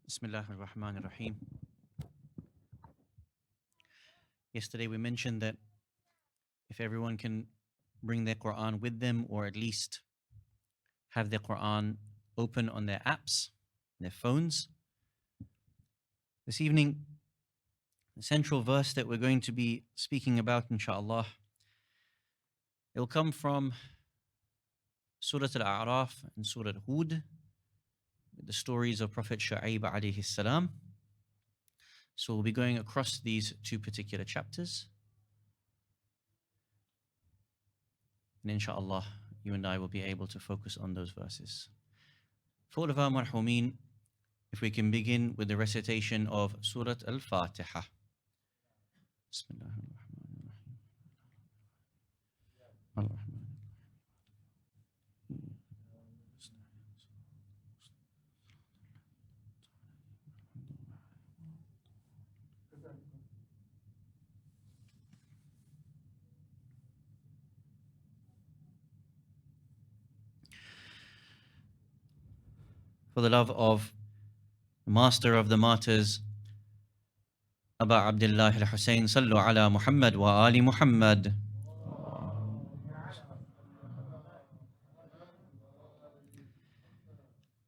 Bismillah ar-Rahman ar-Rahim. Yesterday we mentioned that if everyone can bring their Quran with them, or at least have their Quran open on their apps, their phones. This evening, the central verse that we're going to be speaking about, inshallah, it will come from Surat Al-A'raf and Surat Hud, the stories of Prophet Shu'aib alayhi salam. So we'll be going across these two particular chapters. And inshallah, you and I will be able to focus on those verses. For all of our marhumeen, if we can begin with the recitation of Surat Al-Fatihah. Bismillahirrahmanirrahim. For the love of the master of the martyrs, Abu Abdullah Al-Hussein, Sallu ala Muhammad wa Ali Muhammad.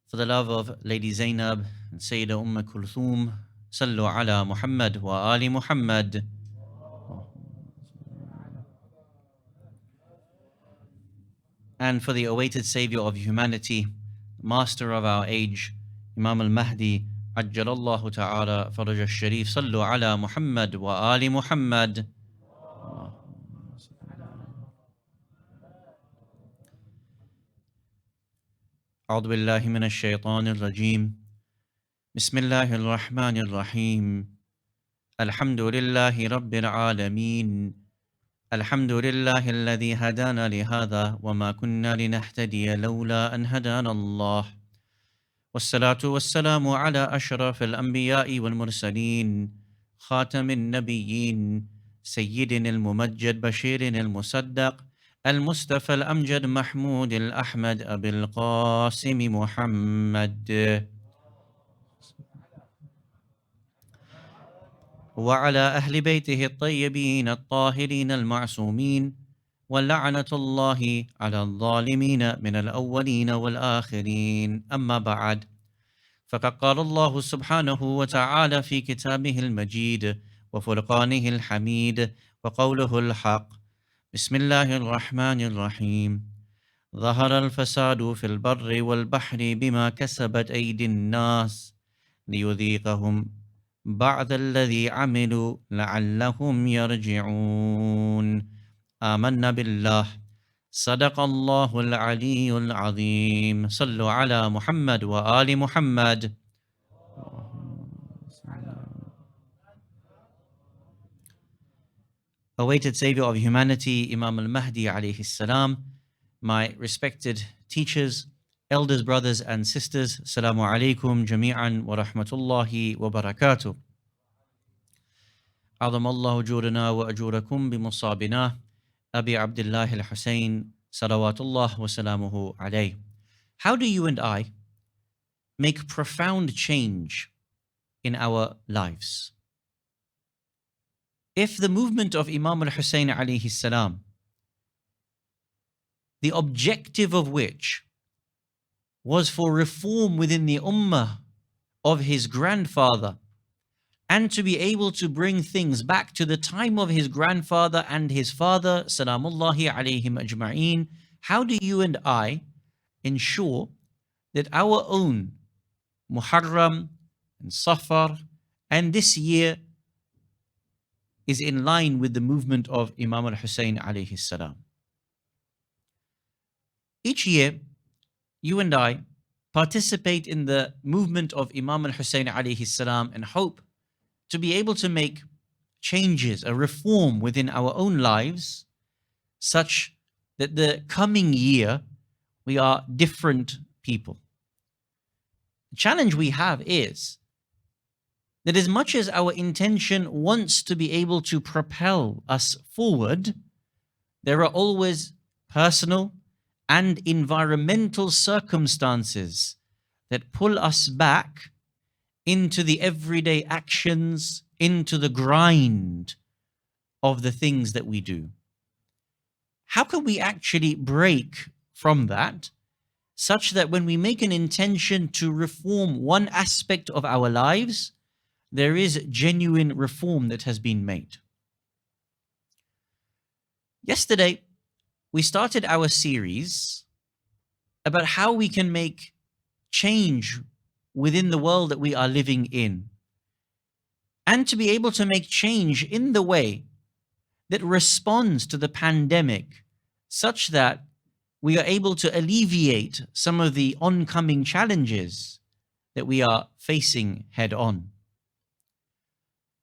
For the love of Lady Zainab and Sayyidah Kulthum, Sallu ala Muhammad wa Ali Muhammad. And for the awaited savior of humanity, master of our age, Imam al-Mahdi, Ajjalallahu ta'ala faraj al-Sharif, Sallu ala Muhammad wa Ali Muhammad. أعوذ بالله من الشيطان الرجيم بسم الله الرحمن الرحيم الحمد لله رب العالمين الحمد لله الذي هدانا لهذا وما كنا لنهتدي لولا أن هدانا الله والصلاة والسلام على أشرف الأنبياء والمرسلين خاتم النبيين سيدنا الممجد بشير المصدق المصطفى الأمجد محمود الأحمد أبي القاسم محمد وعلى أهل بيته الطيبين الطاهرين المعصومين ولعنة الله على الظالمين من الأولين والآخرين أما بعد فقد قال الله سبحانه وتعالى في كتابه المجيد وفرقانه الحميد وقوله الحق بسم الله الرحمن الرحيم ظهر الفساد في البر والبحر بما كسبت أيدي الناس ليذيقهم بعض الذي عملوا لعلهم يرجعون آمنا بالله صدق الله العلي العظيم صلوا على محمد وآل محمد. Awaited Savior of humanity, Imam al-Mahdi alayhi salam, my respected teachers, elders, brothers and sisters, Assalamu alaikum jami'an wa rahmatullahi wa barakatuh. عظم الله أجورنا وأجوركم بمصابنا Abi Abdullah Al-Hussein salawatullah wa salamuhu alayh. How do you and I make profound change in our lives? If the movement of Imam Al-Hussein alayhi salam, the objective of which was for reform within the ummah of his grandfather, and to be able to bring things back to the time of his grandfather and his father, salamullahi alayhim ajma'een, how do you and I ensure that our own Muharram and Safar and this year is in line with the movement of Imam al-Hussein alayhi salam? Each year, you and I participate in the movement of Imam al-Hussein alayhi salam and hope to be able to make changes, a reform within our own lives, such that the coming year we are different people. The challenge we have is that as much as our intention wants to be able to propel us forward, there are always personal and environmental circumstances that pull us back into the everyday actions, into the grind of the things that we do. How can we actually break from that such that when we make an intention to reform one aspect of our lives, there is genuine reform that has been made? Yesterday, we started our series about how we can make change within the world that we are living in, and to be able to make change in the way that responds to the pandemic such that we are able to alleviate some of the oncoming challenges that we are facing head on.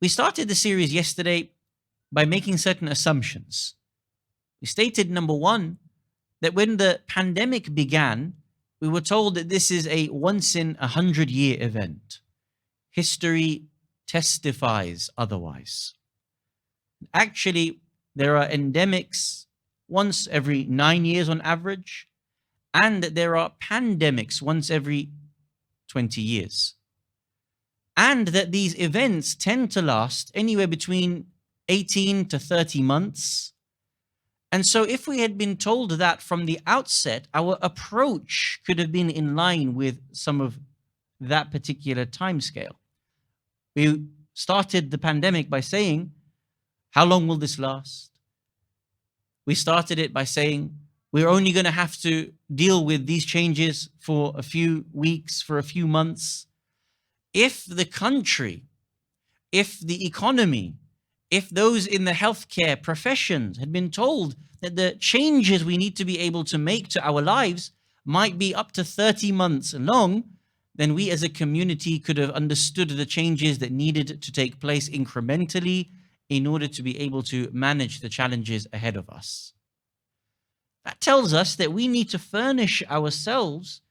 We started the series yesterday by making certain assumptions. We stated, number one, that when the pandemic began, we were told that this is a once in 100-year event. History testifies otherwise. Actually, there are endemics once every 9 years on average, and there are pandemics once every 20 years. And that these events tend to last anywhere between 18 to 30 months. And so if we had been told that from the outset, our approach could have been in line with some of that particular timescale. We started the pandemic by saying, how long will this last? We started it by saying, we're only going to have to deal with these changes for a few weeks, for a few months. If the country, if the economy, if those in the healthcare professions had been told that the changes we need to be able to make to our lives might be up to 30 months long, then we as a community could have understood the changes that needed to take place incrementally in order to be able to manage the challenges ahead of us. That tells us that we need to furnish ourselves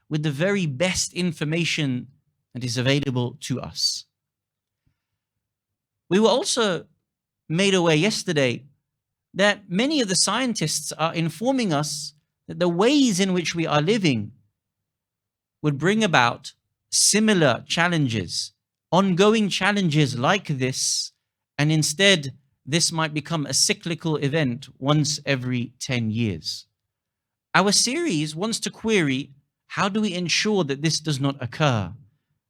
with the very best information that is available to us. We were also made aware yesterday that many of the scientists are informing us that the ways in which we are living would bring about similar challenges, ongoing challenges like this, and instead this might become a cyclical event once every 10 years. Our series wants to query, how do we ensure that this does not occur?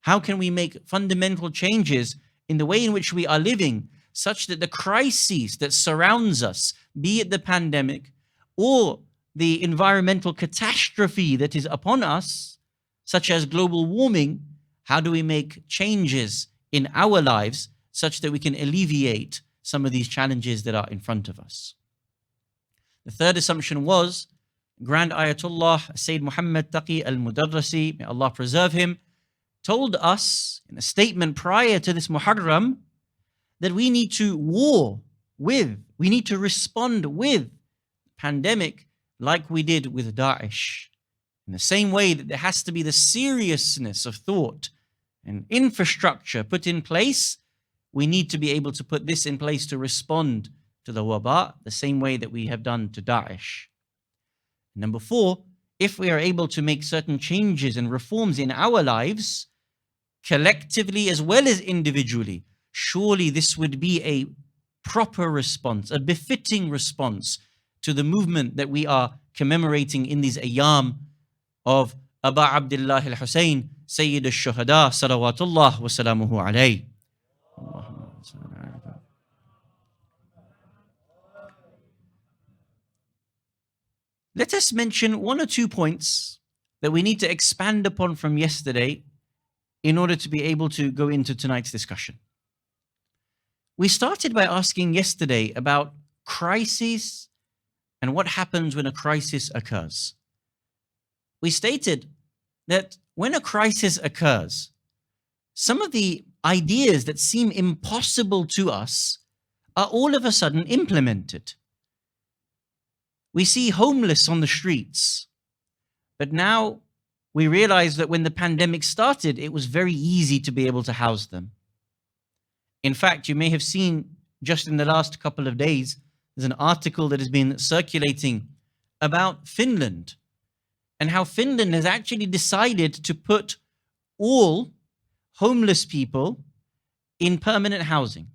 How can we make fundamental changes in the way in which we are living such that the crises that surrounds us, be it the pandemic or the environmental catastrophe that is upon us, such as global warming, how do we make changes in our lives such that we can alleviate some of these challenges that are in front of us? The third assumption was Grand Ayatollah Sayyid Muhammad Taqi al-Mudarrisi, may Allah preserve him, told us in a statement prior to this Muharram that we need to we need to respond with pandemic like we did with Daesh. In the same way that there has to be the seriousness of thought and infrastructure put in place, we need to be able to put this in place to respond to the waba the same way that we have done to Daesh. Number 4, if we are able to make certain changes and reforms in our lives, collectively as well as individually, surely this would be a proper response, a befitting response to the movement that we are commemorating in these ayyam of Aba Abdullah Al-Hussein, Sayyid al-Shuhada, salawatullah wa salamuhu alayhi. Let us mention 1 or 2 points that we need to expand upon from yesterday in order to be able to go into tonight's discussion. We started by asking yesterday about crises and what happens when a crisis occurs. We stated that when a crisis occurs, some of the ideas that seem impossible to us are all of a sudden implemented. We see homeless on the streets, but now we realize that when the pandemic started, it was very easy to be able to house them. In fact, you may have seen just in the last couple of days, there's an article that has been circulating about Finland and how Finland has actually decided to put all homeless people in permanent housing.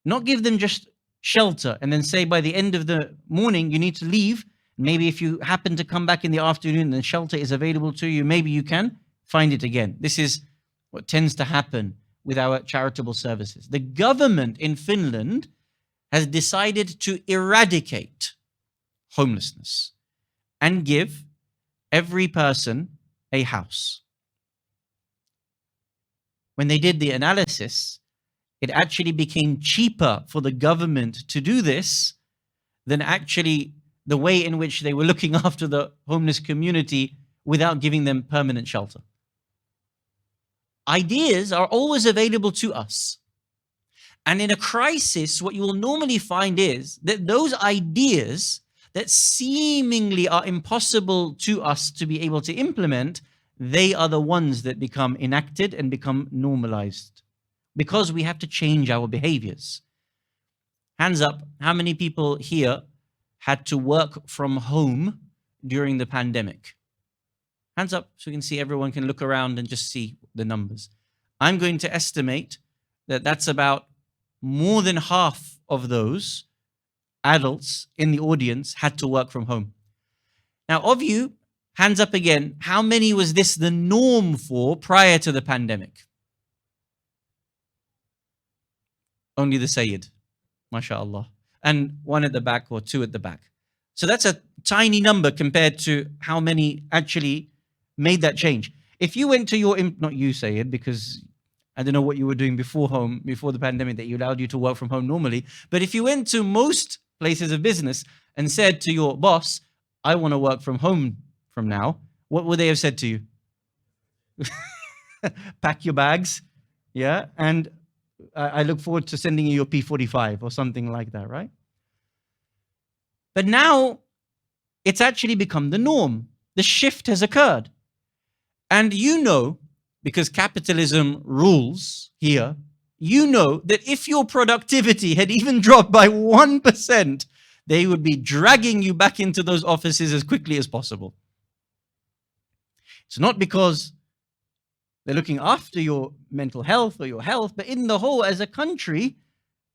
Not give them just shelter and then say by the end of the morning you need to leave. Maybe if you happen to come back in the afternoon and shelter is available to you, maybe you can find it again. This is what tends to happen with our charitable services. The government in Finland has decided to eradicate homelessness and give every person a house. When they did the analysis, it actually became cheaper for the government to do this than actually the way in which they were looking after the homeless community without giving them permanent shelter. Ideas are always available to us. And in a crisis, what you will normally find is that those ideas that seemingly are impossible to us to be able to implement, they are the ones that become enacted and become normalized because we have to change our behaviors. Hands up, how many people here had to work from home during the pandemic? Hands up so we can see, everyone can look around and just see the numbers. I'm going to estimate that that's about more than half of those adults in the audience had to work from home. Now, of you, hands up again, how many was this the norm for prior to the pandemic? Only the Sayyid, mashallah. And one at the back or two at the back. So that's a tiny number compared to how many actually made that change. If you went to your, not you Sayyid, because I don't know what you were doing before the pandemic that you allowed you to work from home normally. But if you went to most places of business and said to your boss, I want to work from home from now, what would they have said to you? Pack your bags, yeah, and I look forward to sending you your P45 or something like that, right? But now it's actually become the norm. The shift has occurred. And you know, because capitalism rules here, you know that if your productivity had even dropped by 1%, they would be dragging you back into those offices as quickly as possible. It's not because they're looking after your mental health or your health, but in the whole, as a country,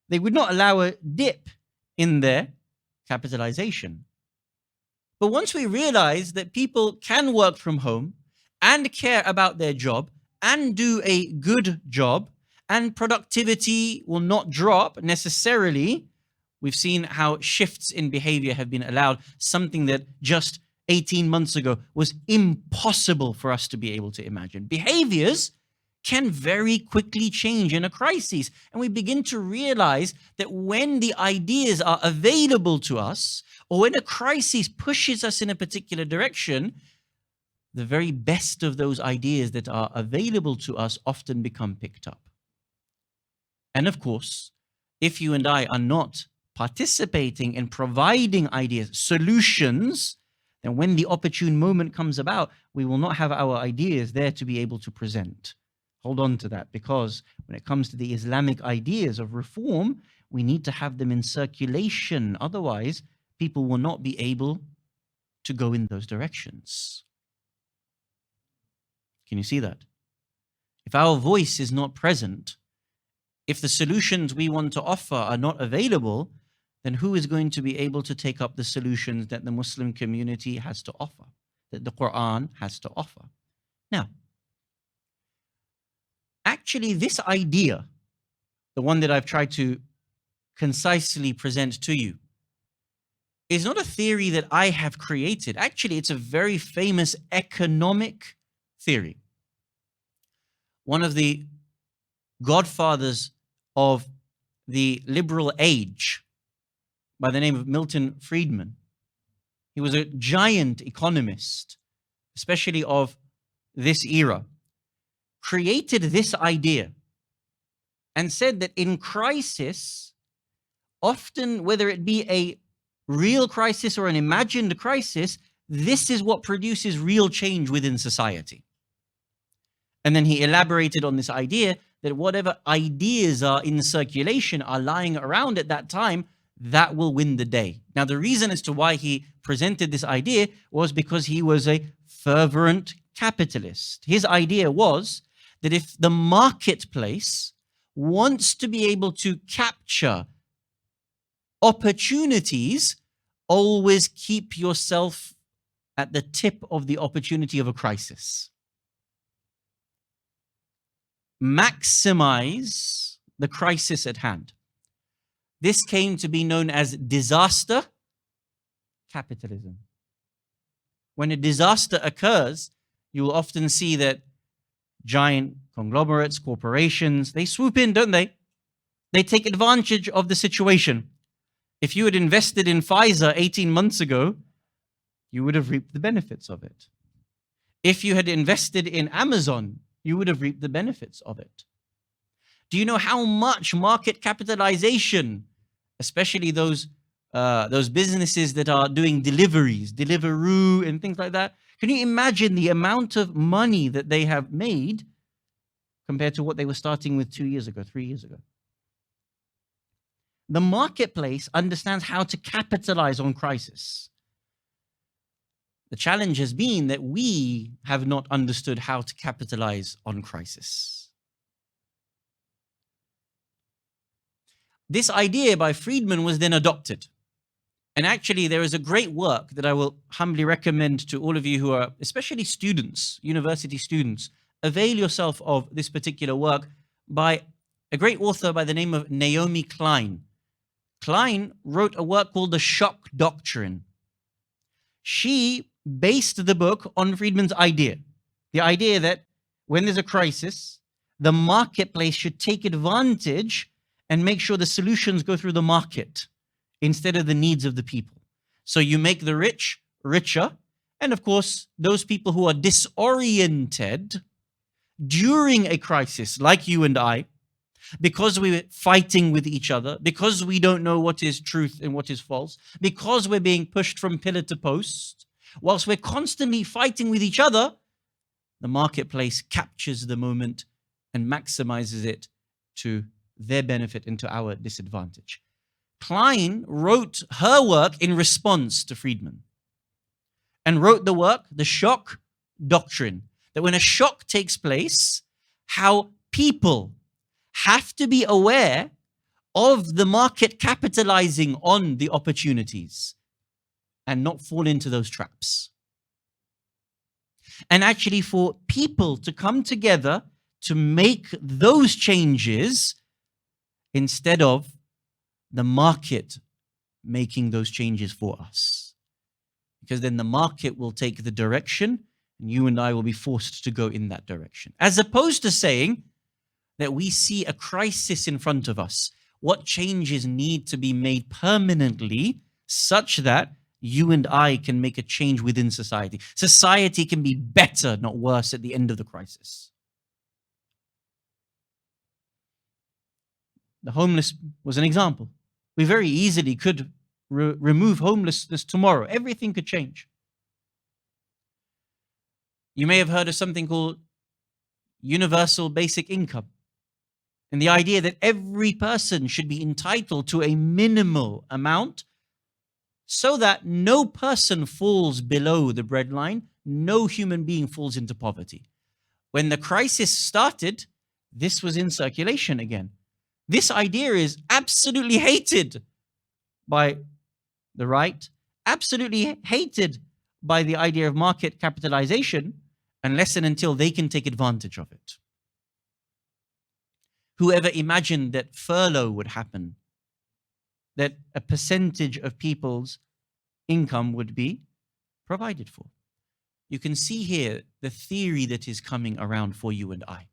they would not allow a dip in their capitalization. But once we realize that people can work from home and care about their job and do a good job, and productivity will not drop necessarily, we've seen how shifts in behavior have been allowed, something that just 18 months ago was impossible for us to be able to imagine. Behaviors can very quickly change in a crisis. And we begin to realize that when the ideas are available to us, or when a crisis pushes us in a particular direction, the very best of those ideas that are available to us often become picked up. And of course, if you and I are not participating in providing ideas, solutions, then when the opportune moment comes about, we will not have our ideas there to be able to present. Hold on to that, because when it comes to the Islamic ideas of reform, we need to have them in circulation. Otherwise, people will not be able to go in those directions. Can you see that? If our voice is not present, if the solutions we want to offer are not available, then who is going to be able to take up the solutions that the Muslim community has to offer, that the Quran has to offer? Now, actually, this idea, the one that I've tried to concisely present to you, is not a theory that I have created. Actually, it's a very famous economic theory. One of the godfathers of the liberal age, by the name of Milton Friedman, he was a giant economist, especially of this era, created this idea and said that in crisis, often, whether it be a real crisis or an imagined crisis, this is what produces real change within society. And then he elaborated on this idea that whatever ideas are in circulation, are lying around at that time, that will win the day. Now, the reason as to why he presented this idea was because he was a fervent capitalist. His idea was that if the marketplace wants to be able to capture opportunities, always keep yourself at the tip of the opportunity of a crisis. Maximize the crisis at hand. This came to be known as disaster capitalism. When a disaster occurs, you will often see that giant conglomerates, corporations, they swoop in, don't they? They take advantage of the situation. If you had invested in Pfizer 18 months ago, you would have reaped the benefits of it. If you had invested in Amazon, you would have reaped the benefits of it. Do you know how much market capitalization, especially those businesses that are doing deliveries, Deliveroo and things like that? Can you imagine the amount of money that they have made compared to what they were starting with 2 years ago, 3 years ago? The marketplace understands how to capitalize on crisis. The challenge has been that we have not understood how to capitalize on crisis. This idea by Friedman was then adopted. And actually, there is a great work that I will humbly recommend to all of you who are, especially students, university students. Avail yourself of this particular work by a great author by the name of Naomi Klein. Klein wrote a work called the Shock Doctrine. She based the book on Friedman's idea. The idea that when there's a crisis, the marketplace should take advantage and make sure the solutions go through the market instead of the needs of the people. So you make the rich richer, and of course, those people who are disoriented during a crisis, like you and I, because we're fighting with each other, because we don't know what is truth and what is false, because we're being pushed from pillar to post, whilst we're constantly fighting with each other, the marketplace captures the moment and maximizes it to their benefit and to our disadvantage. Klein wrote her work in response to Friedman and wrote the work, the Shock Doctrine, that when a shock takes place, how people have to be aware of the market capitalizing on the opportunities and not fall into those traps. And actually for people to come together to make those changes instead of the market making those changes for us. Because then the market will take the direction and you and I will be forced to go in that direction. As opposed to saying that we see a crisis in front of us. What changes need to be made permanently such that you and I can make a change within society? Society can be better, not worse, at the end of the crisis. The homeless was an example. We very easily could remove homelessness tomorrow. Everything could change. You may have heard of something called universal basic income. And the idea that every person should be entitled to a minimal amount so that no person falls below the breadline, no human being falls into poverty. When the crisis started, this was in circulation again. This idea is absolutely hated by the right, absolutely hated by the idea of market capitalization, unless and until they can take advantage of it. Whoever imagined that furlough would happen, that a percentage of people's income would be provided for? You can see here the theory that is coming around for you and I.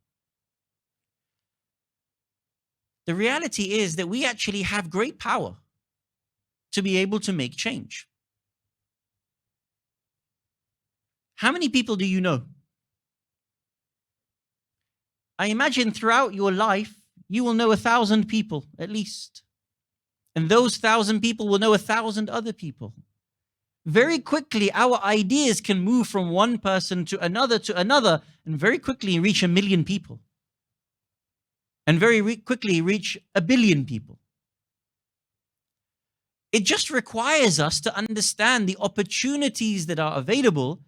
The reality is that we actually have great power to be able to make change. How many people do you know? I imagine throughout your life, you will know 1,000 people at least. And those 1,000 people will know 1,000 other people. Very quickly, our ideas can move from one person to another, and very quickly reach 1 million people. And very quickly reach 1 billion people. It just requires us to understand the opportunities that are available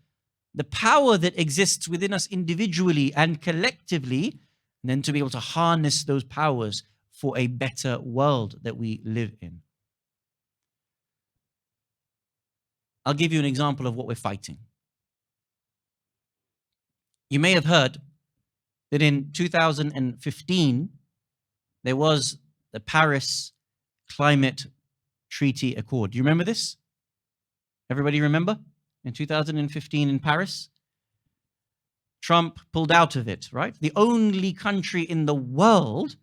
the power that exists within us individually and collectively, and then to be able to harness those powers for a better world that we live in. I'll give you an example of what we're fighting. You may have heard that in 2015, there was the Paris Climate Treaty Accord. Do you remember this? Everybody remember? In 2015 in Paris? Trump pulled out of it, right? The only country in the world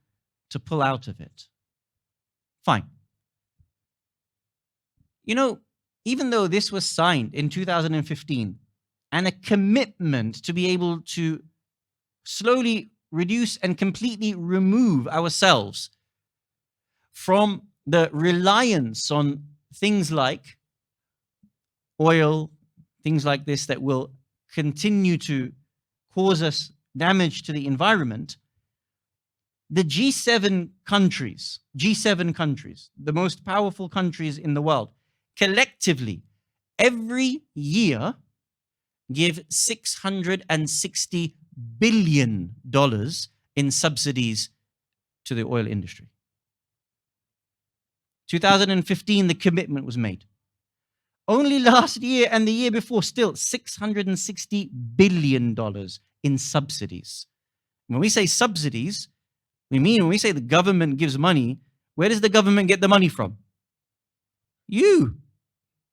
to pull out of it. Fine. You know, even though this was signed in 2015 and a commitment to be able to slowly reduce and completely remove ourselves from the reliance on things like oil, things like this that will continue to cause us damage to the environment, the G7 countries, the most powerful countries in the world, collectively, every year give $660 billion in subsidies to the oil industry. 2015, the commitment was made. Only last year and the year before, still $660 billion in subsidies. When we say subsidies, we mean when we say the government gives money, where does the government get the money from? You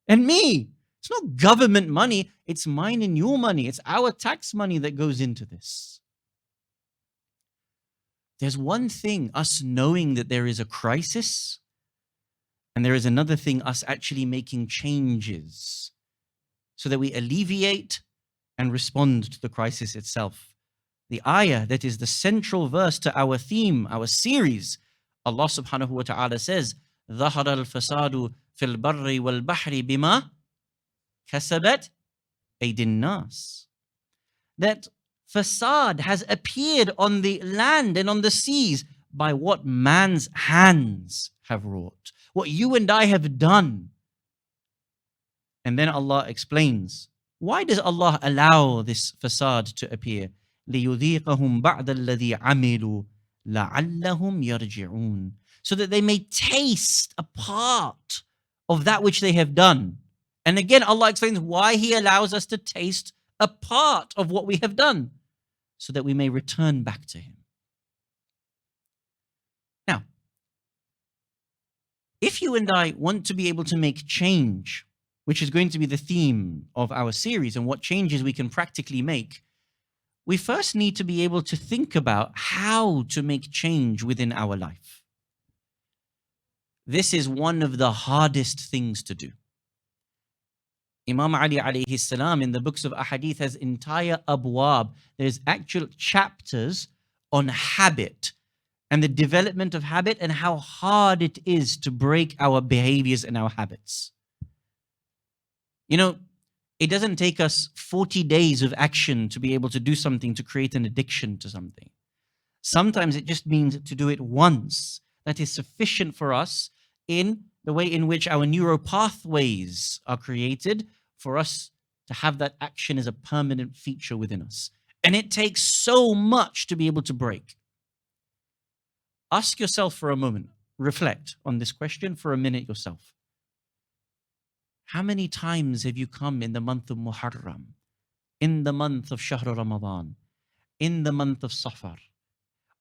and me. It's not government money, it's mine and your money. It's our tax money that goes into this. There's one thing, us knowing that there is a crisis, and there is another thing, us actually making changes so that we alleviate and respond to the crisis itself. The ayah that is the central verse to our theme, our series, Allah subhanahu wa ta'ala says, ظَهَرَ الْفَسَادُ فِي الْبَرِّ وَالْبَحْرِ بِمَا كَسَبَتْ أَيْدِي النَّاسِ. That fasad has appeared on the land and on the seas by what man's hands have wrought, what you and I have done. And then Allah explains, why does Allah allow this fasad to appear? لِيُذِيقَهُمْ بَعْدَ الَّذِي عَمِلُوا لَعَلَّهُمْ يَرْجِعُونَ. So that they may taste a part of that which they have done. And again, Allah explains why He allows us to taste a part of what we have done, so that we may return back to Him. Now, if you and I want to be able to make change, which is going to be the theme of our series and what changes we can practically make, we first need to be able to think about how to make change within our life. This is one of the hardest things to do. Imam Ali alayhi salam in the books of ahadith has entire abwab. There's actual chapters on habit and the development of habit and how hard it is to break our behaviors and our habits. You know, it doesn't take us 40 days of action to be able to do something to create an addiction to something. Sometimes it just means to do it once. That is sufficient for us in the way in which our neural pathways are created for us to have that action as a permanent feature within us. And it takes so much to be able to break. Ask yourself for a moment, reflect on this question for a minute yourself. How many times have you come in the month of Muharram, in the month of Shahr Ramadan, in the month of Safar,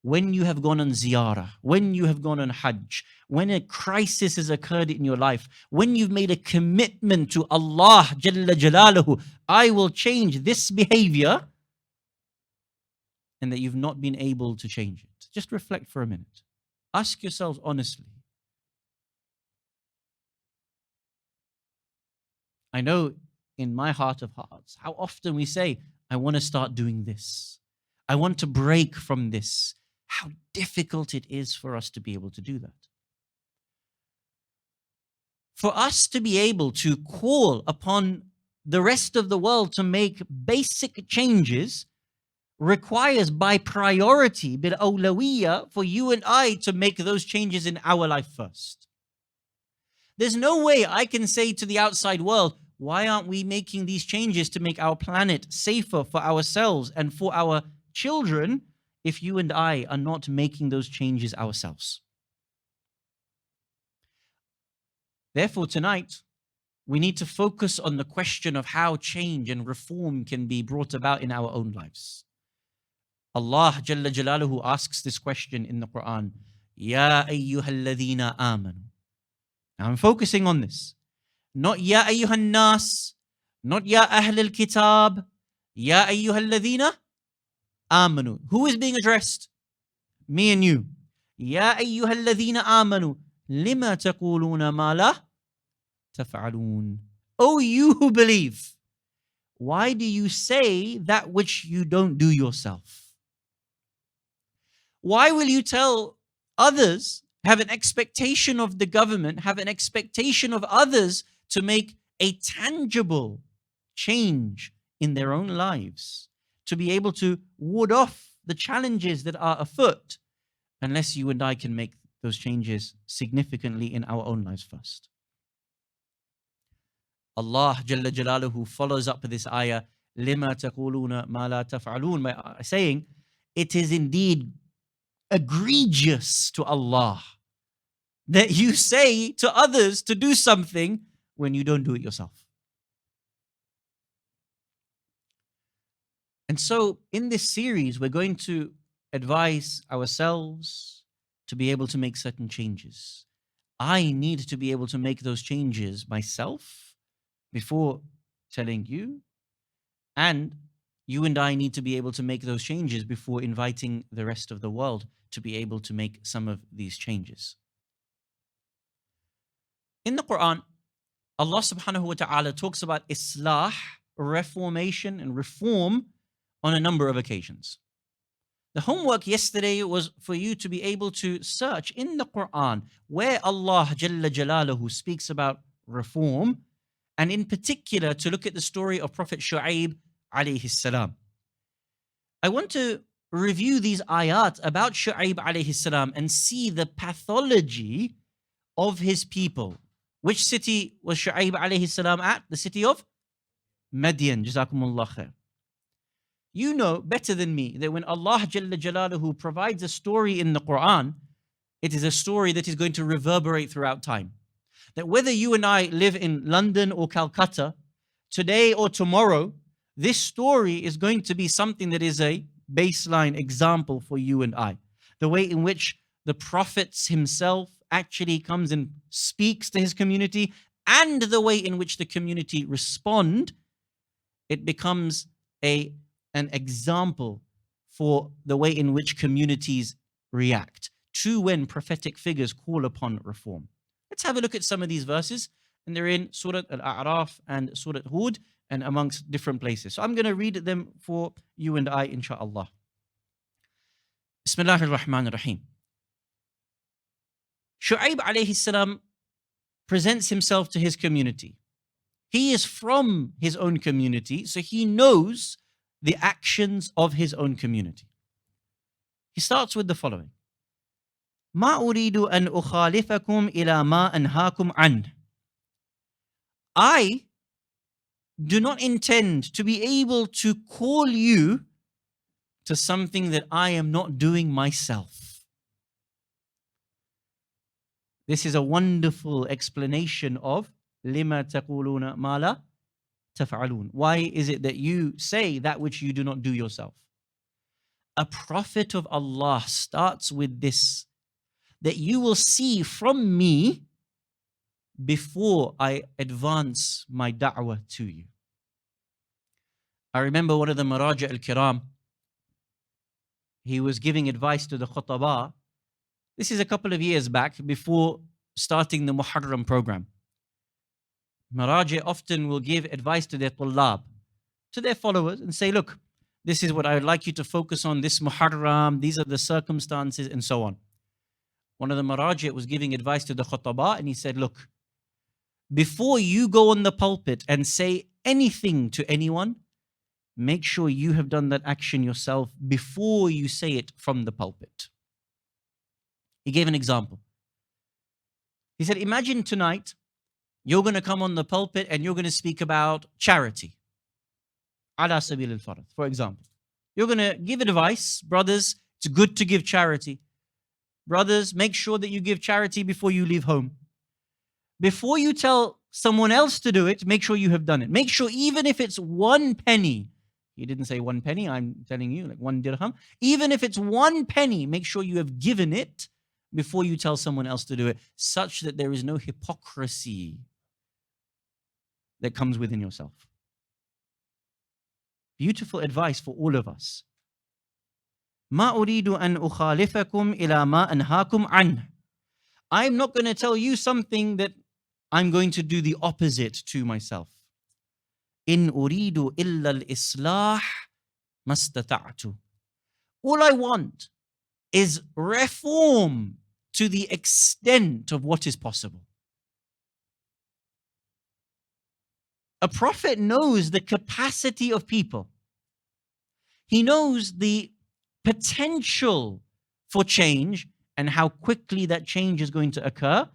when you have gone on ziyarah, when you have gone on hajj, when a crisis has occurred in your life, when you've made a commitment to Allah Jalla Jalaluhu, I will change this behavior, and that you've not been able to change it? Just reflect for a minute. Ask yourselves honestly. I know in my heart of hearts how often we say, I want to start doing this. I want to break from this. How difficult it is for us to be able to do that. For us to be able to call upon the rest of the world to make basic changes requires by priority, bil awlawiyya, for you and I to make those changes in our life first. There's no way I can say to the outside world, Why aren't we making these changes to make our planet safer for ourselves and for our children if you and I are not making those changes ourselves? Therefore, tonight, we need to focus on the question of how change and reform can be brought about in our own lives. Allah Jalla Jalaluhu asks this question in the Quran, Ya ayyuhalladhina amanu. Now I'm focusing on this. Not Ya ayyuhan nas, not Ya ahl al-kitab, Ya ayyuhalladhina amanu. Who is being addressed? Me and you. Ya ayyuhalladhina amanu, lima taquluna ma la taf'alun. Oh, you who believe, why do you say that which you don't do yourself? Why will you tell others, have an expectation of the government, have an expectation of others to make a tangible change in their own lives, to be able to ward off the challenges that are afoot, unless you and I can make those changes significantly in our own lives first? Allah Jalla Jalaluhu follows up with this ayah, lima taquluna ma la taf'alun, by saying, it is indeed egregious to Allah that you say to others to do something when you don't do it yourself. And so in this series, we're going to advise ourselves to be able to make certain changes. I need to be able to make those changes myself before telling you, and you and I need to be able to make those changes before inviting the rest of the world to be able to make some of these changes. In the Quran, Allah subhanahu wa ta'ala talks about islah, reformation and reform on a number of occasions. The homework yesterday was for you to be able to search in the Quran where Allah Jalla Jalaluhu speaks about reform, and in particular to look at the story of Prophet Shu'aib alayhi salam. I want to review these ayat about Shu'aib alayhi salam and see the pathology of his people. Which city was Shu'aib alayhi salam at? The city of Madian. Jazakumullah khair. You know better than me that when Allah Jalla Jalaluhu provides a story in the Quran, it is a story that is going to reverberate throughout time. That whether you and I live in London or Calcutta, today or tomorrow, this story is going to be something that is a baseline example for you and I. The way in which the Prophet himself actually comes and speaks to his community, and the way in which the community respond, it becomes an example for the way in which communities react to when prophetic figures call upon reform. Let's have a look at some of these verses, and they're in Surat Al-A'raf and Surat Hud and amongst different places. So I'm going to read them for you and I, inshaAllah. Bismillah ar-Rahman ar-Rahim. Shu'aib alayhi salam presents himself to his community. He is from his own community, so he knows the actions of his own community. He starts with the following. ما أريد أن أخالفكم إلى ما أنهاكم عنه. I do not intend to be able to call you to something that I am not doing myself. This is a wonderful explanation of لِمَا تَقُولُونَ مَا لَا تَفْعَلُونَ. Why is it that you say that which you do not do yourself? A prophet of Allah starts with this, that you will see from me before I advance my da'wah to you. I remember one of the Maraja al-Kiram, he was giving advice to the khutaba. This is a couple of years back before starting the Muharram program. Maraja often will give advice to their tullab, to their followers, and say, look, this is what I would like you to focus on this Muharram, these are the circumstances, and so on. One of the Maraji was giving advice to the khutaba, and he said, look, before you go on the pulpit and say anything to anyone, make sure you have done that action yourself before you say it from the pulpit. He gave an example. He said, imagine tonight You're going to come on the pulpit and you're going to speak about charity. Ala sabil al-farad, for example. You're going to give advice, brothers, it's good to give charity. Brothers, make sure that you give charity before you leave home. Before you tell someone else to do it, make sure you have done it. Make sure even if it's 1 penny, he didn't say 1 penny, I'm telling you, like 1 dirham. Even if it's 1 penny, make sure you have given it before you tell someone else to do it, such that there is no hypocrisy that comes within yourself. Beautiful advice for all of us. ما أريد أن أخالفكم إلى ما أنهاكم عنه. I'm not going to tell you something that I'm going to do the opposite to myself. إن أريد إلا الإصلاح ما استطعت. All I want is reform to the extent of what is possible. A prophet knows the capacity of people. He knows the potential for change and how quickly that change is going to occur,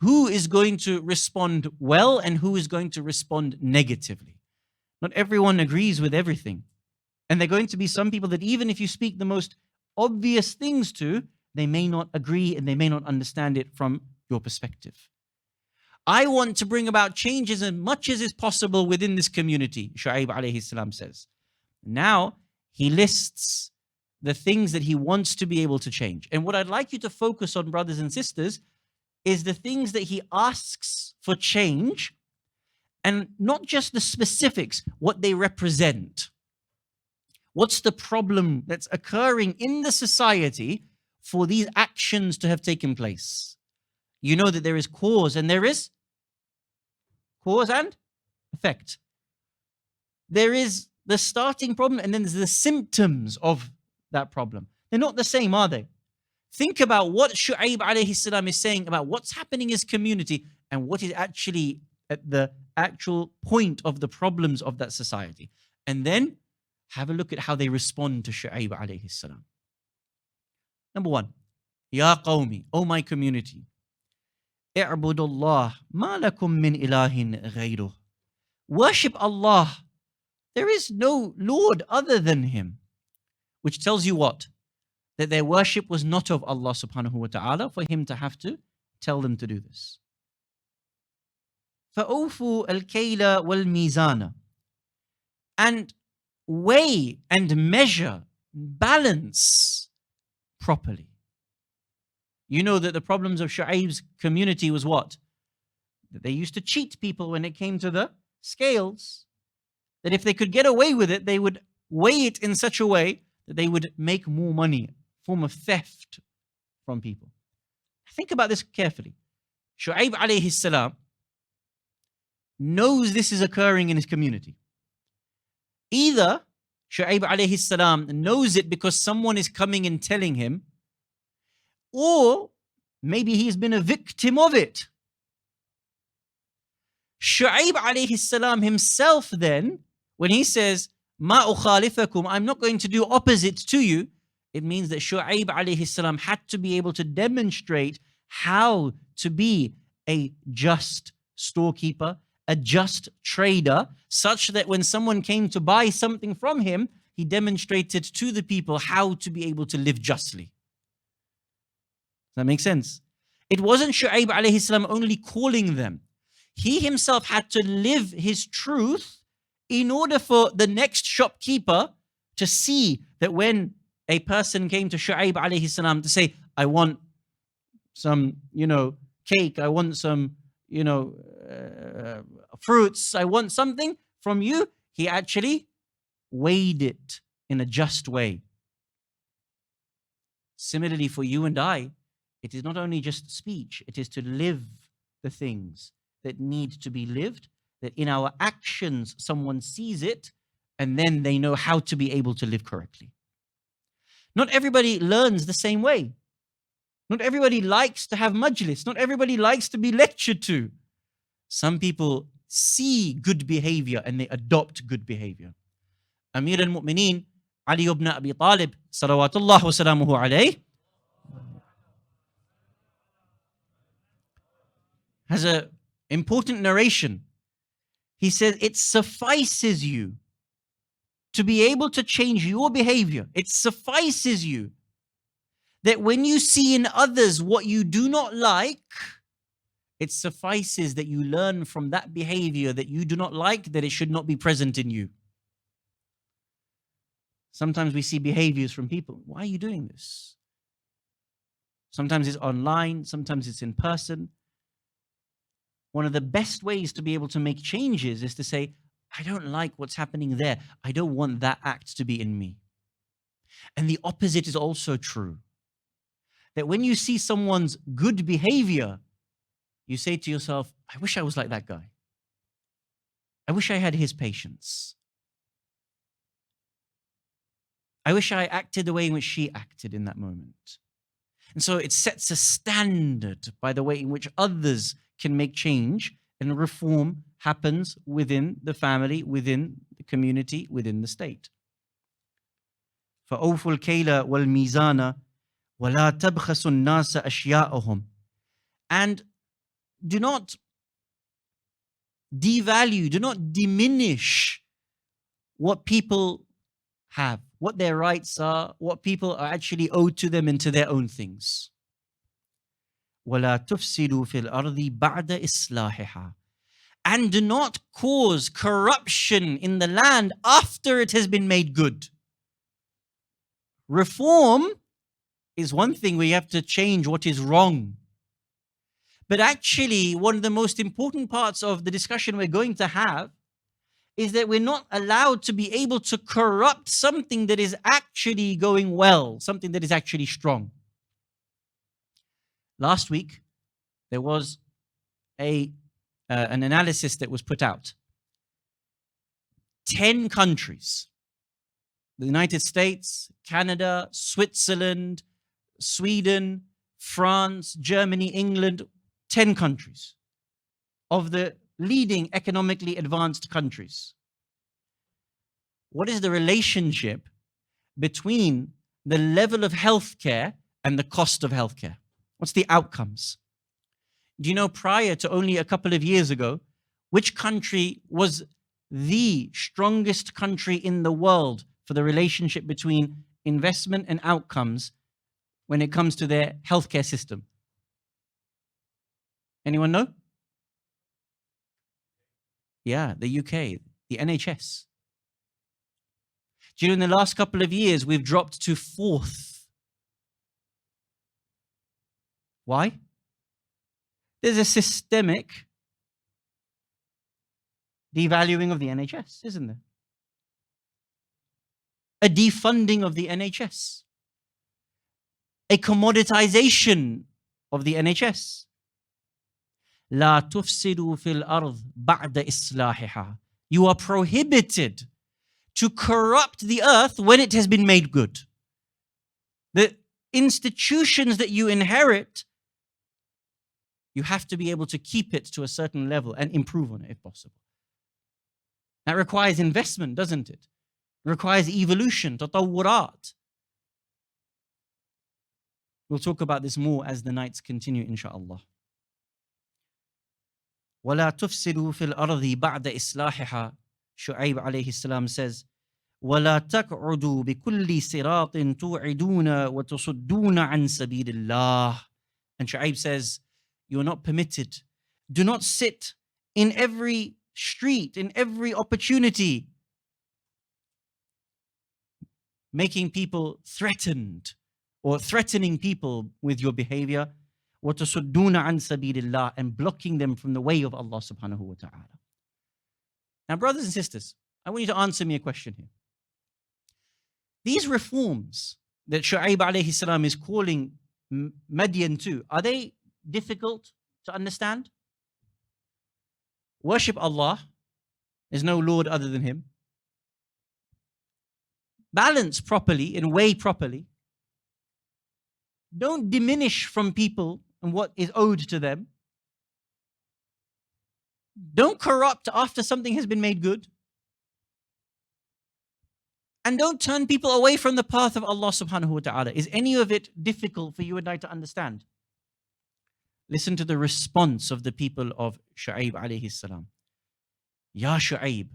who is going to respond well and who is going to respond negatively. Not everyone agrees with everything. And there are going to be some people that even if you speak the most obvious things to, they may not agree and they may not understand it from your perspective. I want to bring about changes as much as is possible within this community, Shu'aib alayhi salam says. Now, he lists the things that he wants to be able to change. And what I'd like you to focus on, brothers and sisters, is the things that he asks for change, and not just the specifics, what they represent. What's the problem that's occurring in the society for these actions to have taken place? You know that there is cause and there is cause and effect. There is the starting problem and then there's the symptoms of that problem. They're not the same, are they? Think about what Shu'aib alayhi salam is saying about what's happening in his community and what is actually at the actual point of the problems of that society. And then have a look at how they respond to Shu'aib alayhi salam. Number 1, Ya qawmi, O my community, اعبدوا الله ما لكم من إله غيره. Worship Allah. There is no Lord other than Him. Which tells you what? That their worship was not of Allah subhanahu wa ta'ala for Him to have to tell them to do this. فَأَوْفُوا الْكَيْلَ وَالْمِيزَانَ. And weigh and measure, balance properly. You know that the problems of Shu'aib's community was what? That they used to cheat people when it came to the scales. That if they could get away with it, they would weigh it in such a way that they would make more money, a form of theft from people. Think about this carefully. Shu'aib alayhi salam knows this is occurring in his community. Either Shu'aib alayhi salam knows it because someone is coming and telling him, or maybe he's been a victim of it. Shu'aib alayhi salam himself then, when he says, Ma ukhalifakum, I'm not going to do opposite to you, it means that Shu'aib alayhi salam had to be able to demonstrate how to be a just storekeeper, a just trader, such that when someone came to buy something from him, he demonstrated to the people how to be able to live justly. Does that make sense? It wasn't Shu'aib alayhi salam only calling them. He himself had to live his truth in order for the next shopkeeper to see that when a person came to Shu'aib alayhi salam to say, I want some, cake, I want some, fruits, I want something from you, he actually weighed it in a just way. Similarly for you and I, it is not only just speech, it is to live the things that need to be lived, that in our actions someone sees it and then they know how to be able to live correctly. Not everybody learns the same way. Not everybody likes to have majlis. Not everybody likes to be lectured to. Some people see good behavior and they adopt good behavior. Amir al-Mu'mineen, Ali ibn Abi Talib, salawatullah wa salamuhu alayh, has a Important narration. He says it suffices you to be able to change your behavior. It suffices you that when you see in others what you do not like, it suffices that you learn from that behavior that you do not like, that it should not be present in you. Sometimes we see behaviors from people. Why are you doing this? Sometimes it's online, sometimes it's in person. One of the best ways to be able to make changes is to say, I don't like what's happening there. I don't want that act to be in me. And the opposite is also true. That when you see someone's good behavior, you say to yourself, I wish I was like that guy. I wish I had his patience. I wish I acted the way in which she acted in that moment. And so it sets a standard by the way in which others can make change, and reform happens within the family, within the community, within the state. فَأَوْفُوا الْكَيْلَ وَالْمِيزَانَ وَلَا تَبْخَسُوا النَّاسَ أَشْيَاءَهُمْ. And do not devalue, do not diminish what people have, what their rights are, what people are actually owed to them and to their own things. وَلَا تُفْسِدُوا فِي الْأَرْضِ بَعْدَ إِصْلَاحِهَا. And do not cause corruption in the land after it has been made good. Reform is one thing where you have to change what is wrong. But actually, one of the most important parts of the discussion we're going to have is that we're not allowed to be able to corrupt something that is actually going well, something that is actually strong. Last week, there was an analysis that was put out. 10 countries, the United States, Canada, Switzerland, Sweden, France, Germany, England, 10 countries of the leading economically advanced countries. What is the relationship between the level of healthcare and the cost of healthcare? What's the outcomes? Do you know, prior to only a couple of years ago, which country was the strongest country in the world for the relationship between investment and outcomes when it comes to their healthcare system? Anyone know? Yeah, the UK, the NHS. Do you know, in the last couple of years, we've dropped to 4th. Why? There's a systemic devaluing of the NHS, isn't there? A defunding of the NHS. A commoditization of the NHS. لا تفسدوا في الأرض بعد إصلاحها. You are prohibited to corrupt the earth when it has been made good. The institutions that you inherit, you have to be able to keep it to a certain level and improve on it if possible. That requires investment, doesn't it? It requires evolution, tatawurat. We'll talk about this more as the nights continue, inshaAllah. وَلَا تُفْسِدُوا فِي الْأَرْضِ بَعْدَ إِصْلَاحِهَا. Shu'aib alayhi salam says, وَلَا تَقْعُدُوا بِكُلِّ صِرَاطٍ تُوعِدُونَ وَتُصُدُّونَ عَنْ سَبِيلِ اللَّهِ. And Shu'aib says, you are not permitted. Do not sit in every street, in every opportunity, making people threatened or threatening people with your behavior. وَتُصُدُّونَ عَنْ سَبِيلِ اللَّهِ. And blocking them from the way of Allah subhanahu wa ta'ala. Now, brothers and sisters, I want you to answer me a question here. These reforms that Shu'aib alayhi salam is calling Madian to, are they difficult to understand? Worship Allah. There's no Lord other than Him. Balance properly and weigh properly. Don't diminish from people and what is owed to them. Don't corrupt after something has been made good. And don't turn people away from the path of Allah subhanahu wa ta'ala. Is any of it difficult for you and I to understand? Listen to the response of the people of Shu'aib alayhi salam. Ya Shu'aib,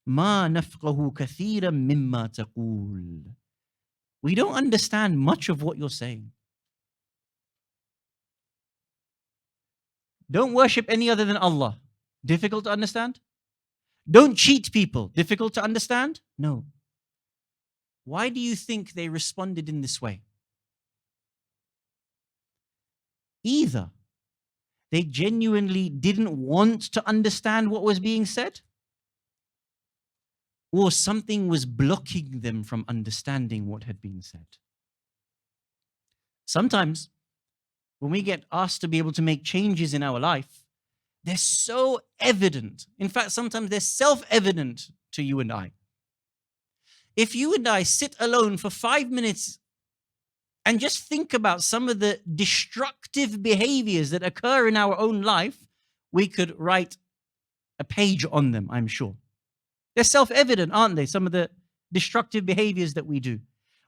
ma nafqahu kathiran mimma taqul. We don't understand much of what you're saying. Don't worship any other than Allah. Difficult to understand? Don't cheat people. Difficult to understand? No. Why do you think they responded in this way? Either they genuinely didn't want to understand what was being said, or something was blocking them from understanding what had been said. Sometimes, when we get asked to be able to make changes in our life, they're so evident. In fact, sometimes they're self-evident to you and I. If you and I sit alone for 5 minutes and just think about some of the destructive behaviors that occur in our own life, we could write a page on them, I'm sure. They're self-evident, aren't they? Some of the destructive behaviors that we do.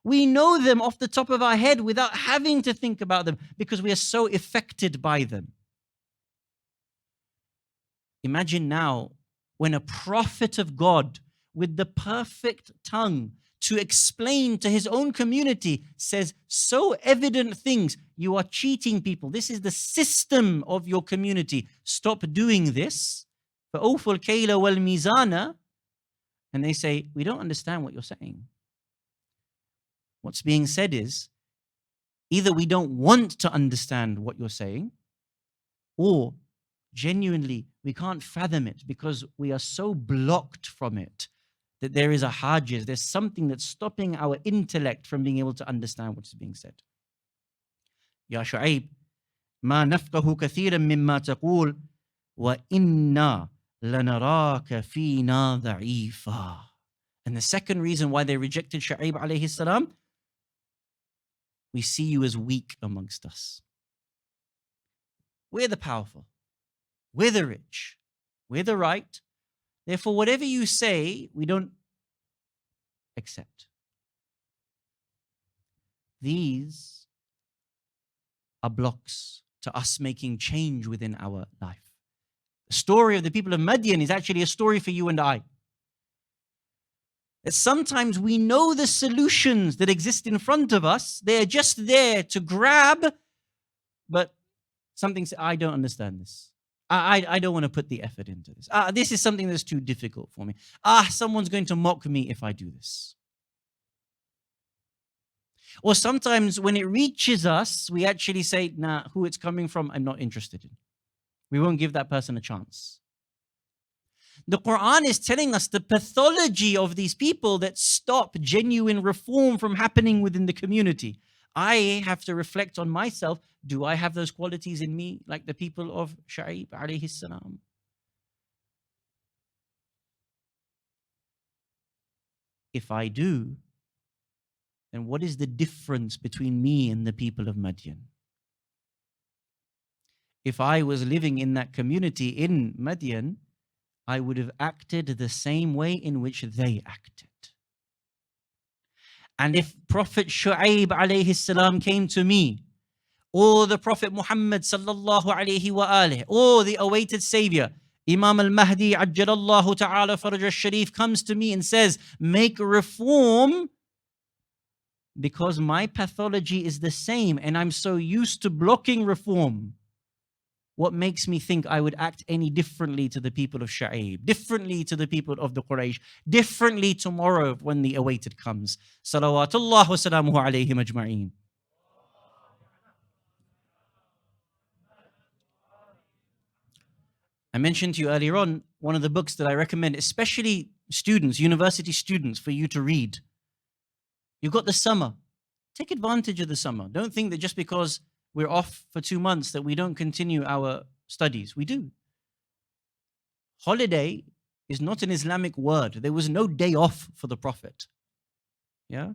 We know them off the top of our head without having to think about them because we are so affected by them. Imagine now when a prophet of God with the perfect tongue to explain to his own community says so evident things. You are cheating people. This is the system of your community. Stop doing this. فَأَوْفُوا الْكَيْلَ وَالْمِيزَانَ. And they say, we don't understand what you're saying. What's being said is, either we don't want to understand what you're saying, or genuinely we can't fathom it because we are so blocked from it that there is a hajiz, there's something that's stopping our intellect from being able to understand what's being said. Ya Shu'aib, ma nafqahu kathiran mimma taqul wa inna lanaraka fina da'ifa. And the second reason why they rejected Shu'aib alayhi salam, we see you as weak amongst us. We're the powerful. We're the rich. We're the right. Therefore, whatever you say, we don't accept. These are blocks to us making change within our life. The story of the people of Madian is actually a story for you and I. That sometimes we know the solutions that exist in front of us, they're just there to grab, but something says, I don't understand this. I don't want to put the effort into this. This is something that's too difficult for me. Someone's going to mock me if I do this. Or sometimes when it reaches us, we actually say, nah, who it's coming from, I'm not interested in. We won't give that person a chance. The Quran is telling us the pathology of these people that stop genuine reform from happening within the community. I have to reflect on myself. Do I have those qualities in me like the people of Shu'aib alayhi salam? If I do, then what is the difference between me and the people of Madian? If I was living in that community in Madian, I would have acted the same way in which they acted. And if Prophet Shu'aib alayhi salam came to me, or the Prophet Muhammad sallallahu alayhi wa alihi, or the awaited Savior, Imam al-Mahdi ajjalallahu ta'ala faraj al-Sharif comes to me and says, make reform, because my pathology is the same and I'm so used to blocking reform. What makes me think I would act any differently to the people of Shu'aib, differently to the people of the Quraysh, differently tomorrow when the awaited comes? Salawatullah wa salamuhu alayhim ajma'een. I mentioned to you earlier on, one of the books that I recommend, especially students, university students, for you to read. You've got the summer. Take advantage of the summer. Don't think that just because we're off for 2 months that we don't continue our studies. We do. Holiday is not an Islamic word. There was no day off for the Prophet. Yeah?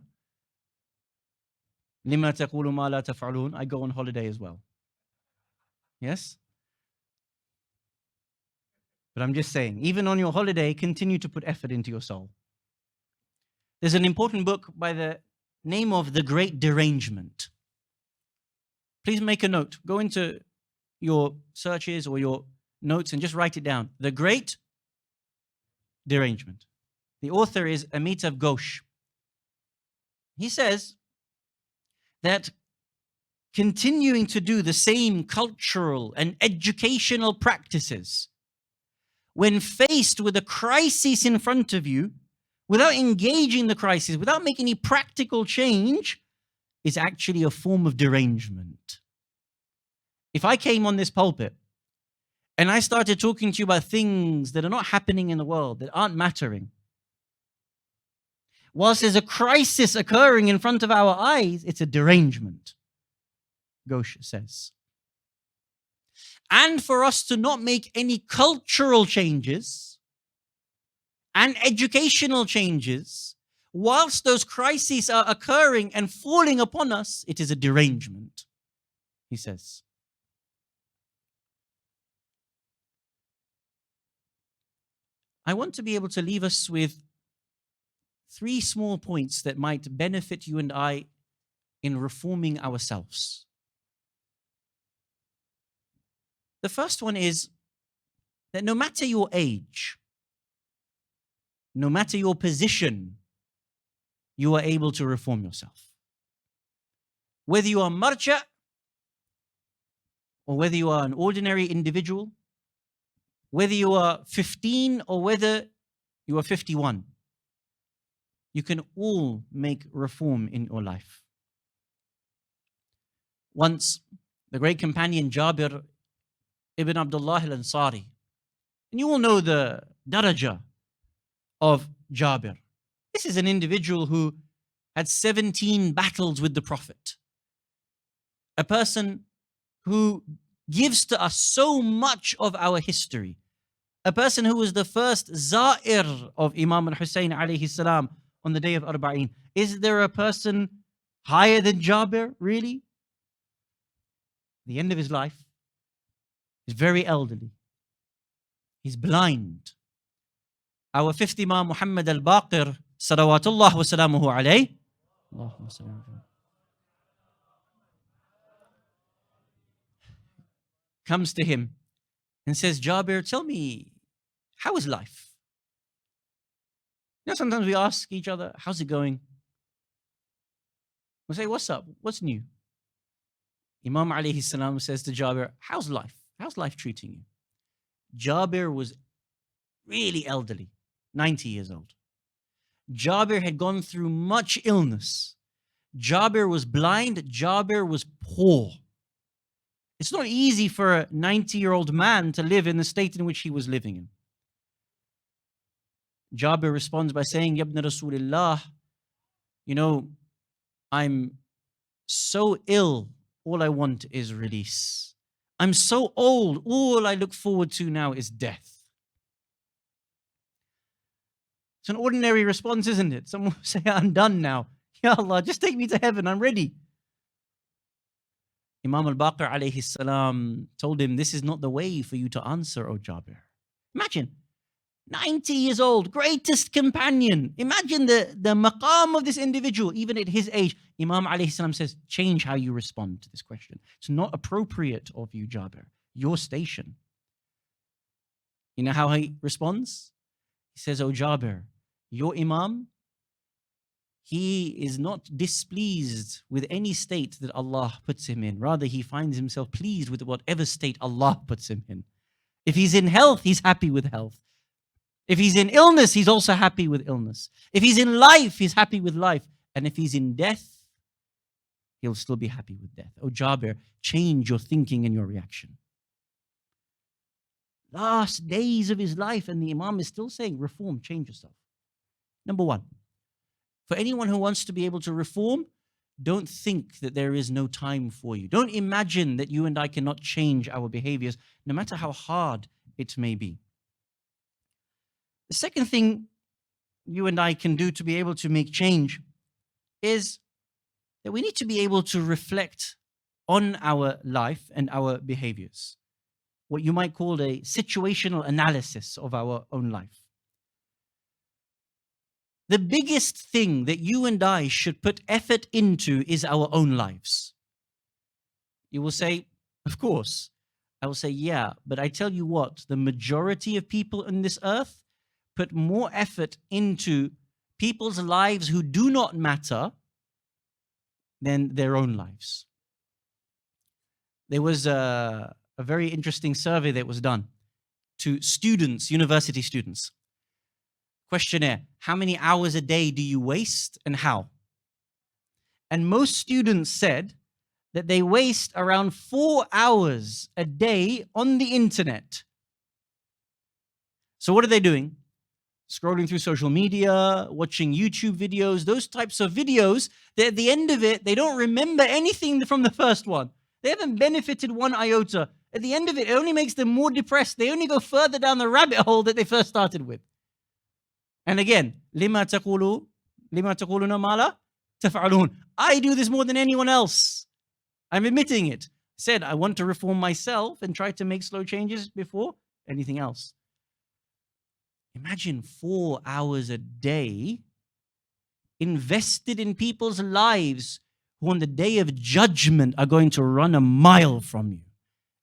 لِمَا تَقُولُ مَا لَا تَفْعَلُونَ. I go on holiday as well. Yes? But I'm just saying, even on your holiday, continue to put effort into your soul. There's an important book by the name of The Great Derangement. Please make a note. Go into your searches or your notes and just write it down. The Great Derangement. The author is Amitav Ghosh. He says that continuing to do the same cultural and educational practices when faced with a crisis in front of you, without engaging the crisis, without making any practical change, is actually a form of derangement. If I came on this pulpit and I started talking to you about things that are not happening in the world, that aren't mattering, whilst there's a crisis occurring in front of our eyes, it's a derangement, Ghosh says. And for us to not make any cultural changes and educational changes, whilst those crises are occurring and falling upon us, it is a derangement, he says. I want to be able to leave us with 3 small points that might benefit you and I in reforming ourselves. The first one is that no matter your age, no matter your position, you are able to reform yourself. Whether you are marja or whether you are an ordinary individual, whether you are 15 or whether you are 51, you can all make reform in your life. Once, the great companion Jabir ibn Abdullah al-Ansari, and you all know the daraja of Jabir. This is an individual who had 17 battles with the Prophet. A person who gives to us so much of our history. A person who was the first za'ir of Imam Al-Hussein alayhi salam on the day of Arba'in. Is there a person higher than Jabir, really? The end of his life, he's very elderly. He's blind. Our fifth Imam Muhammad al-Baqir, salawatullah wa salamuhu alayh, comes to him and says, Jabir, tell me, how is life? You know, sometimes we ask each other, how's it going? We say, what's up? What's new? Imam alayhi salam says to Jabir, how's life? How's life treating you? Jabir was really elderly, 90 years old. Jabir had gone through much illness. Jabir was blind. Jabir was poor. It's not easy for a 90-year-old man to live in the state in which he was living in. Jabir responds by saying, Ya ibn Rasulullah, you know, I'm so ill, all I want is release. I'm so old, all I look forward to now is death. It's an ordinary response, isn't it? Someone will say, I'm done now. Ya Allah, just take me to heaven, I'm ready. Imam al-Baqir alayhi salam told him, this is not the way for you to answer, O Jabir. Imagine, 90 years old, greatest companion. Imagine the maqam of this individual, even at his age. Imam alayhi salam says, change how you respond to this question. It's not appropriate of you, Jabir, your station. You know how he responds? He says, O Jabir, your Imam, he is not displeased with any state that Allah puts him in. Rather, he finds himself pleased with whatever state Allah puts him in. If he's in health, he's happy with health. If he's in illness, he's also happy with illness. If he's in life, he's happy with life. And if he's in death, he'll still be happy with death. Oh Jabir, change your thinking and your reaction. Last days of his life, and the Imam is still saying, reform, change yourself. Number one, for anyone who wants to be able to reform, don't think that there is no time for you. Don't imagine that you and I cannot change our behaviors, no matter how hard it may be. The second thing you and I can do to be able to make change is that we need to be able to reflect on our life and our behaviors. What you might call a situational analysis of our own life. The biggest thing that you and I should put effort into is our own lives. You will say, of course, I will say, yeah, but I tell you what, the majority of people on this earth put more effort into people's lives who do not matter than their own lives. There was a very interesting survey that was done to students, university students. Questionnaire: how many hours a day do you waste and how? And most students said that they waste around 4 hours a day on the internet. So what are they doing? Scrolling through social media, watching YouTube videos, those types of videos that at the end of it, they don't remember anything from the first one. They haven't benefited one iota. At the end of it, it only makes them more depressed. They only go further down the rabbit hole that they first started with. And again, لِمَا تَقُولُونَ مَا لَا تَفْعَلُونَ. I do this more than anyone else. I'm admitting it. Said, I want to reform myself and try to make slow changes before anything else. Imagine 4 hours a day invested in people's lives who on the day of judgment are going to run a mile from you.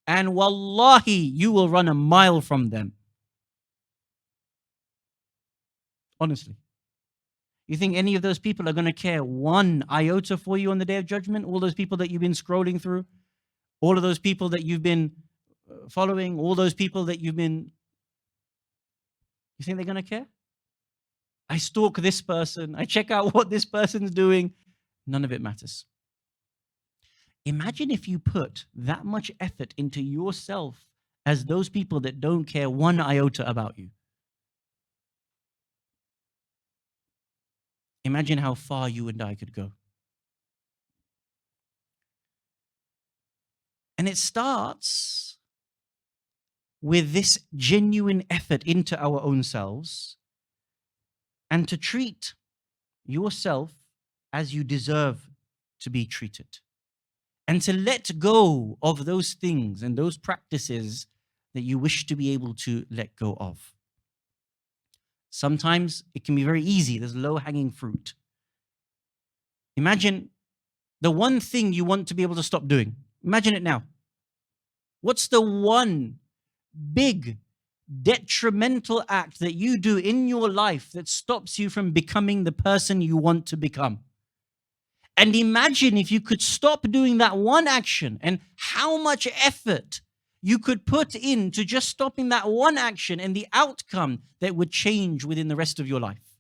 And wallahi, you will run a mile from them. Honestly. You think any of those people are going to care one iota for you on the day of judgment? All those people that you've been scrolling through? All of those people that you've been following? All those people that you've been... You think they're going to care? I stalk this person. I check out what this person's doing. None of it matters. Imagine if you put that much effort into yourself as those people that don't care one iota about you. Imagine how far you and I could go. And it starts with this genuine effort into our own selves and to treat yourself as you deserve to be treated. And to let go of those things and those practices that you wish to be able to let go of. Sometimes it can be very easy. There's low-hanging fruit. Imagine the one thing you want to be able to stop doing. Imagine it now. What's the one big detrimental act that you do in your life that stops you from becoming the person you want to become? And imagine if you could stop doing that one action and how much effort you could put into just stopping that one action and the outcome that would change within the rest of your life.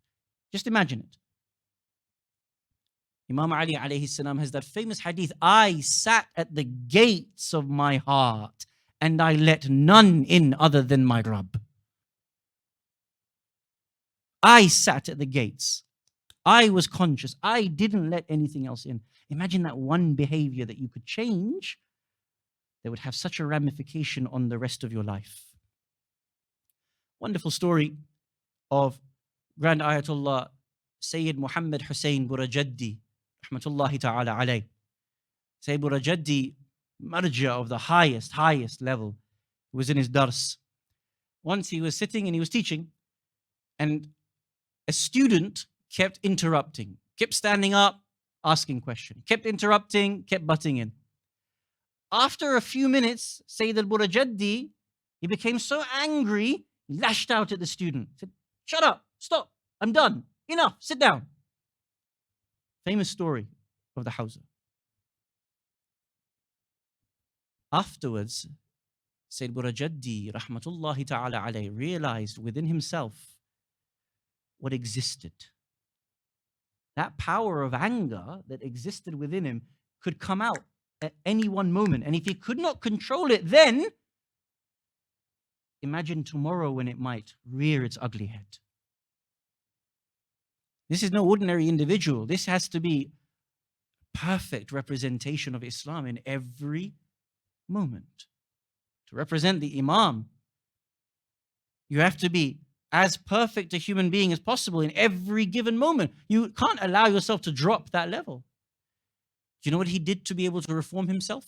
Just imagine it. Imam Ali alayhi salam has that famous hadith, I sat at the gates of my heart and I let none in other than my Rabb. I sat at the gates. I was conscious. I didn't let anything else in. Imagine that one behavior that you could change that would have such a ramification on the rest of your life. Wonderful story of Grand Ayatollah Sayyid Muhammad Hussein Burajaddi, rahmatullahi ta'ala alayh. Sayyid Burajaddi, marja of the highest level, was in his dars. Once he was sitting and he was teaching, and a student kept interrupting, kept standing up, asking questions, kept interrupting, kept butting in. After a few minutes, Sayyid al-Burajaddi, he became so angry, he lashed out at the student. He said, shut up, stop, I'm done, enough, sit down. Famous story of the Hawza. Afterwards, Sayyid Burajaddi, rahmatullahi ta'ala alayh, realized within himself what existed. That power of anger that existed within him could come out at any one moment. And if he could not control it then, imagine tomorrow when it might rear its ugly head. This is no ordinary individual. This has to be perfect representation of Islam in every moment. To represent the Imam, you have to be as perfect a human being as possible in every given moment. You can't allow yourself to drop that level. Do you know what he did to be able to reform himself?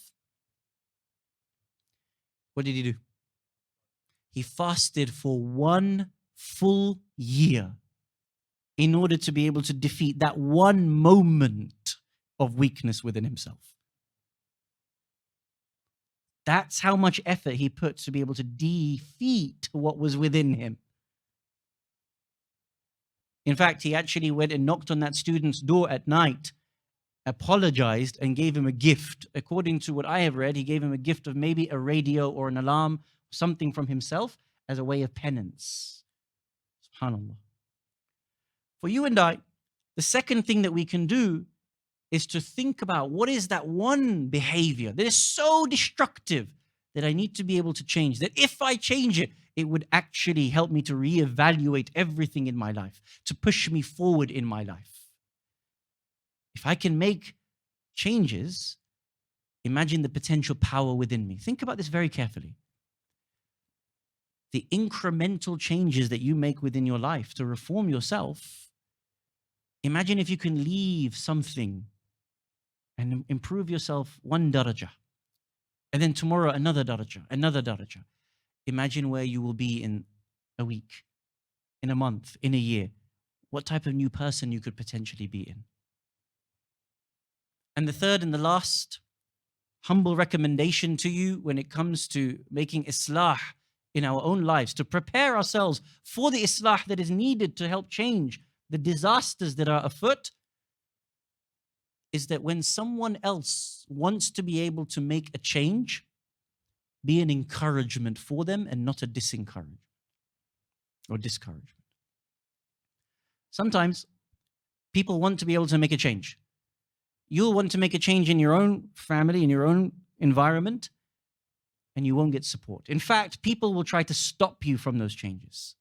What did he do? He fasted for 1 full year in order to be able to defeat that one moment of weakness within himself. That's how much effort he put to be able to defeat what was within him. In fact, he actually went and knocked on that student's door at night, apologized, and gave him a gift. According to what I have read, he gave him a gift of maybe a radio or an alarm, something from himself as a way of penance. SubhanAllah. For you and I, the second thing that we can do is to think about what is that one behavior that is so destructive that I need to be able to change, that if I change it, it would actually help me to reevaluate everything in my life, to push me forward in my life. If I can make changes, imagine the potential power within me. Think about this very carefully. The incremental changes that you make within your life to reform yourself, imagine if you can leave something and improve yourself one darajah, and then tomorrow another darajah, another darajah. Imagine where you will be in a week, in a month, in a year. What type of new person you could potentially be in. And the third and the last humble recommendation to you when it comes to making islah in our own lives, to prepare ourselves for the islah that is needed to help change the disasters that are afoot, is that when someone else wants to be able to make a change, be an encouragement for them and not a disencouragement or discouragement. Sometimes people want to be able to make a change. You'll want to make a change in your own family, in your own environment, and you won't get support. In fact, people will try to stop you from those changes.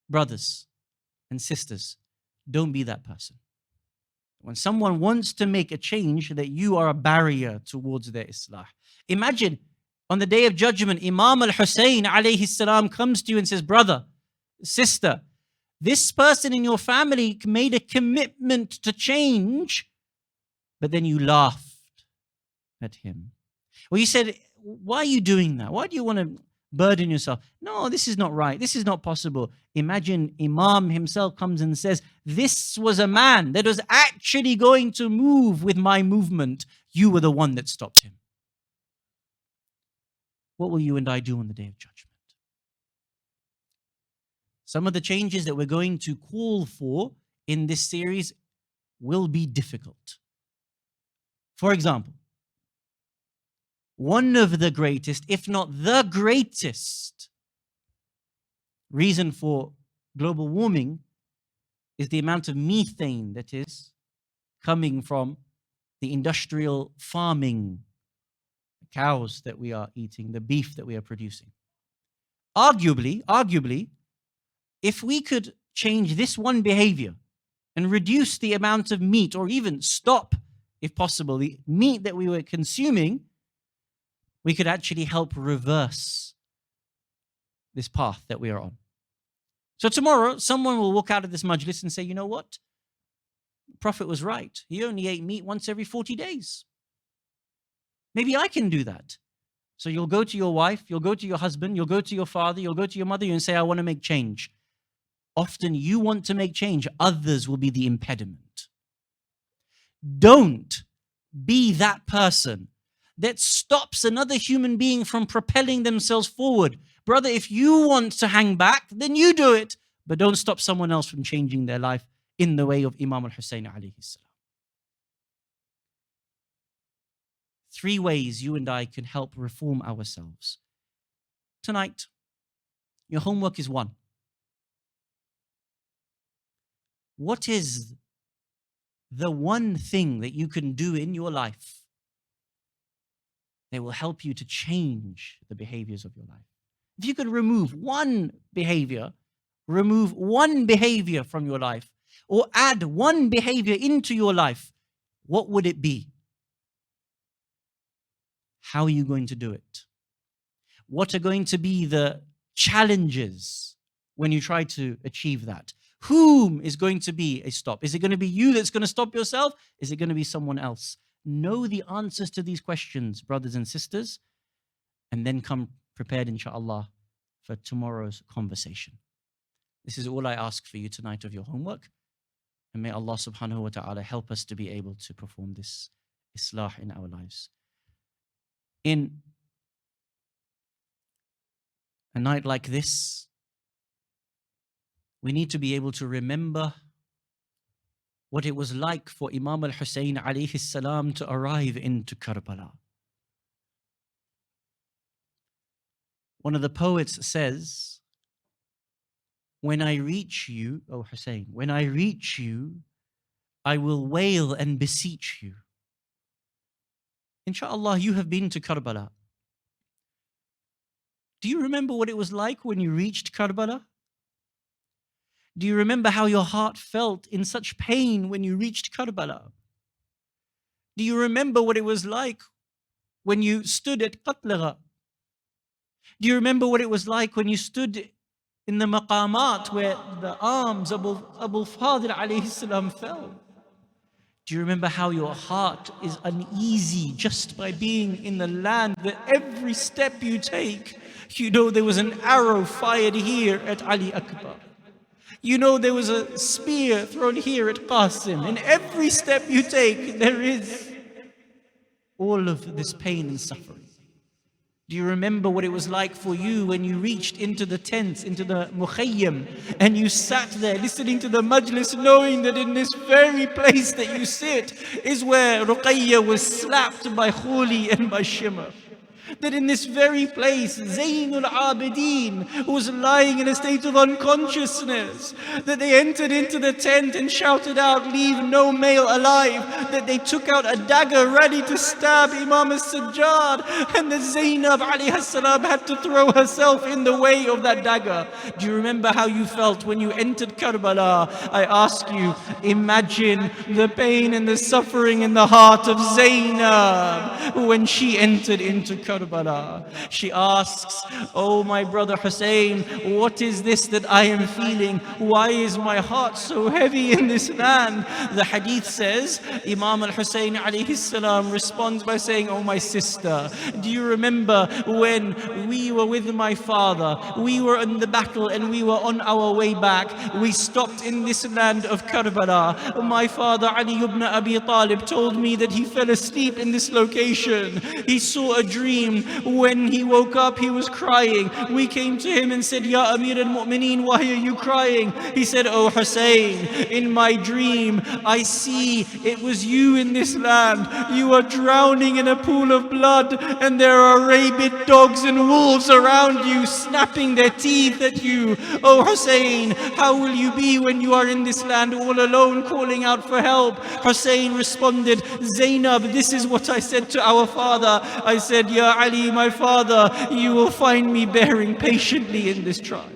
Brothers and sisters, don't be that person. When someone wants to make a change, that you are a barrier towards their islah. Imagine on the day of judgment, Imam Al-Hussein alayhi salam comes to you and says, brother, sister, this person in your family made a commitment to change, but then you laughed at him. Well, you said, why are you doing that? Why do you want to burden yourself? No, this is not right. This is not possible. Imagine Imam himself comes and says, this was a man that was actually going to move with my movement. You were the one that stopped him. What will you and I do on the day of judgment? Some of the changes that we're going to call for in this series will be difficult. For example, one of the greatest, if not the greatest, reason for global warming is the amount of methane that is coming from the industrial farming, the cows that we are eating, the beef that we are producing. Arguably, if we could change this one behavior and reduce the amount of meat, or even stop, if possible, the meat that we were consuming, we could actually help reverse this path that we are on. So tomorrow, someone will walk out of this majlis and say, you know what? The Prophet was right. He only ate meat once every 40 days. Maybe I can do that. So you'll go to your wife, you'll go to your husband, you'll go to your father, you'll go to your mother, and say, I want to make change. Often you want to make change, others will be the impediment. Don't be that person that stops another human being from propelling themselves forward. Brother, if you want to hang back, then you do it. But don't stop someone else from changing their life in the way of Imam Al-Hussein alayhi salam. 3 ways you and I can help reform ourselves. Tonight, your homework is 1. What is the one thing that you can do in your life that will help you to change the behaviors of your life? If you could remove one behavior from your life, or add one behavior into your life, what would it be? How are you going to do it? What are going to be the challenges when you try to achieve that? Whom is going to be a stop? Is it going to be you that's going to stop yourself? Is it going to be someone else? Know the answers to these questions, brothers and sisters, and then come prepared, inshallah, for tomorrow's conversation. This is all I ask for you tonight of your homework. And may Allah subhanahu wa ta'ala help us to be able to perform this islah in our lives. In A night like this, we need to be able to remember what it was like for Imam Al-Hussein alayhi salam to arrive into Karbala. One of the poets says, when I reach you, O Hussein, when I reach you, I will wail and beseech you. Inshallah, you have been to Karbala. Do you remember what it was like when you reached Karbala? Do you remember how your heart felt in such pain when you reached Karbala? Do you remember what it was like when you stood at Qatlaga? Do you remember what it was like when you stood in the maqamat where the arms of Al-Fadil alayhi salam fell? Do you remember how your heart is uneasy just by being in the land, that every step you take, you know there was an arrow fired here at Ali Akbar. You know there was a spear thrown here at Qasim. In every step you take, there is all of this pain and suffering. Do you remember what it was like for you when you reached into the tents, into the mukhayyam, and you sat there listening to the majlis, knowing that in this very place that you sit is where Ruqayya was slapped by Khuli and by Shimr? That in this very place, Zainul Abidin was lying in a state of unconsciousness. That they entered into the tent and shouted out, leave no male alive. That they took out a dagger ready to stab Imam al-Sajjad. And that Zainab alayhi salam had to throw herself in the way of that dagger. Do you remember how you felt when you entered Karbala? I ask you, imagine the pain and the suffering in the heart of Zainab when she entered into Karbala. She asks, oh my brother Hussein, what is this that I am feeling? Why is my heart so heavy in this land? The hadith says, Imam Al-Hussein alayhi salam responds by saying, oh my sister, do you remember when we were with my father, we were in the battle and we were on our way back, we stopped in this land of Karbala. My father Ali ibn Abi Talib told me that he fell asleep in this location. He saw a dream. When he woke up, he was crying. We came to him and said, Ya Amir al-Mu'mineen, why are you crying? He said, oh Hussein, in my dream, I see it was you in this land. You are drowning in a pool of blood, and there are rabid dogs and wolves around you, snapping their teeth at you. Oh Hussein, how will you be when you are in this land all alone, calling out for help? Hussein responded, Zainab, this is what I said to our father. I said, Ya Ali, my father, you will find me bearing patiently in this trial.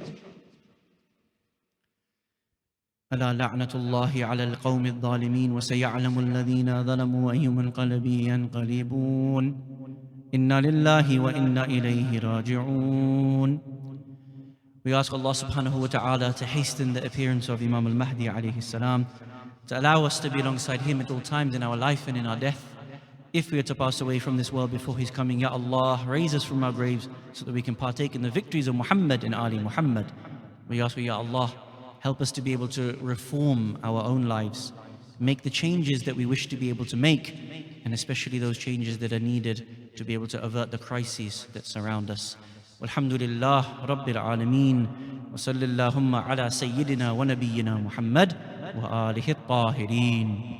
ألا لعنة الله على القوم الظالمين وسيعلم الذين ظلموا أي منقلب ينقلبون إنا لله وإنا إليه راجعون. We ask Allah subhanahu wa ta'ala to hasten the appearance of Imam al-Mahdi alayhi salam, to allow us to be alongside him at all times in our life and in our death. If we are to pass away from this world before his coming, Ya Allah, raise us from our graves so that we can partake in the victories of Muhammad and Ali Muhammad. We ask you, Ya Allah, help us to be able to reform our own lives, make the changes that we wish to be able to make, and especially those changes that are needed to be able to avert the crises that surround us. Walhamdulillah Rabbil Alameen, wa sallallahu ala Sayyidina wa Nabiyyina Muhammad wa alihi at-tahirin.